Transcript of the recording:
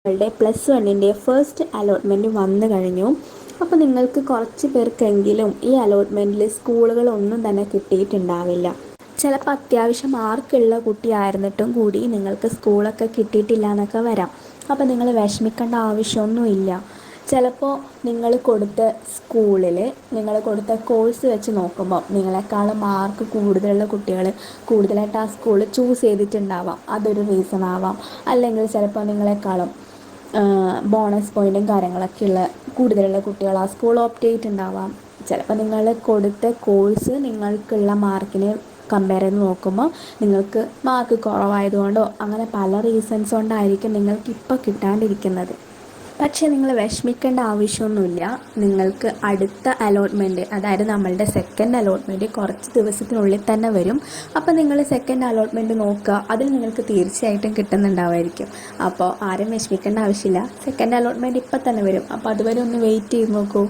നിങ്ങളുടെ +1 first allotment വന്നു കഴിഞ്ഞു. അപ്പോൾ നിങ്ങൾക്ക് കുറച്ച് പേർക്കെങ്കിലും ഈ അലോട്ട്മെൻറ്റിൽ സ്കൂളുകളൊന്നും തന്നെ കിട്ടിയിട്ടുണ്ടാവില്ല. ചിലപ്പോൾ അത്യാവശ്യം മാർക്കുള്ള കുട്ടിയായിരുന്നിട്ടും കൂടി നിങ്ങൾക്ക് സ്കൂളൊക്കെ കിട്ടിയിട്ടില്ല എന്നൊക്കെ വരാം. അപ്പോൾ നിങ്ങൾ വിഷമിക്കേണ്ട ആവശ്യമൊന്നുമില്ല. ചിലപ്പോൾ നിങ്ങൾ കൊടുത്ത സ്കൂളിൽ നിങ്ങൾ കൊടുത്ത കോഴ്സ് വെച്ച് നോക്കുമ്പോൾ നിങ്ങളെക്കാളും മാർക്ക് കൂടുതലുള്ള കുട്ടികൾ കൂടുതലായിട്ട് ആ സ്കൂൾ ചൂസ് ചെയ്തിട്ടുണ്ടാവാം. അതൊരു റീസൺ ആവാം. അല്ലെങ്കിൽ ചിലപ്പോൾ നിങ്ങളെക്കാളും ബോണസ് പോയിൻറ്റും കാര്യങ്ങളൊക്കെ ഉള്ള കൂടുതലുള്ള കുട്ടികൾ ആ സ്കൂൾ ഓപ്റ്റ് ചെയ്തിട്ടുണ്ടാവാം. ചിലപ്പോൾ നിങ്ങൾ കൊടുത്ത കോഴ്സ് നിങ്ങൾക്കുള്ള മാർക്കിനെ കമ്പയർ ചെയ്ത് നോക്കുമ്പോൾ നിങ്ങൾക്ക് മാർക്ക് കുറവായതുകൊണ്ടോ അങ്ങനെ പല റീസൺസ് കൊണ്ടായിരിക്കും നിങ്ങൾക്ക് ഇപ്പോൾ കിട്ടാണ്ടിരിക്കുന്നത്. പക്ഷേ നിങ്ങൾ വിഷമിക്കേണ്ട ആവശ്യമൊന്നുമില്ല. നിങ്ങൾക്ക് അടുത്ത അലോട്ട്മെൻറ്റ്, അതായത് നമ്മളുടെ സെക്കൻഡ് അലോട്ട്മെൻറ്റ് കുറച്ച് ദിവസത്തിനുള്ളിൽ തന്നെ വരും. അപ്പോൾ നിങ്ങൾ സെക്കൻഡ് അലോട്ട്മെൻറ്റ് നോക്കുക, അതിൽ നിങ്ങൾക്ക് തീർച്ചയായിട്ടും കിട്ടുന്നുണ്ടാവുമായിരിക്കും. അപ്പോൾ ആരും വിഷമിക്കേണ്ട ആവശ്യമില്ല. സെക്കൻഡ് അലോട്ട്മെൻറ്റ് ഇപ്പം തന്നെ വരും. അപ്പോൾ അതുവരെ ഒന്ന് വെയിറ്റ് ചെയ്ത് നോക്കൂ.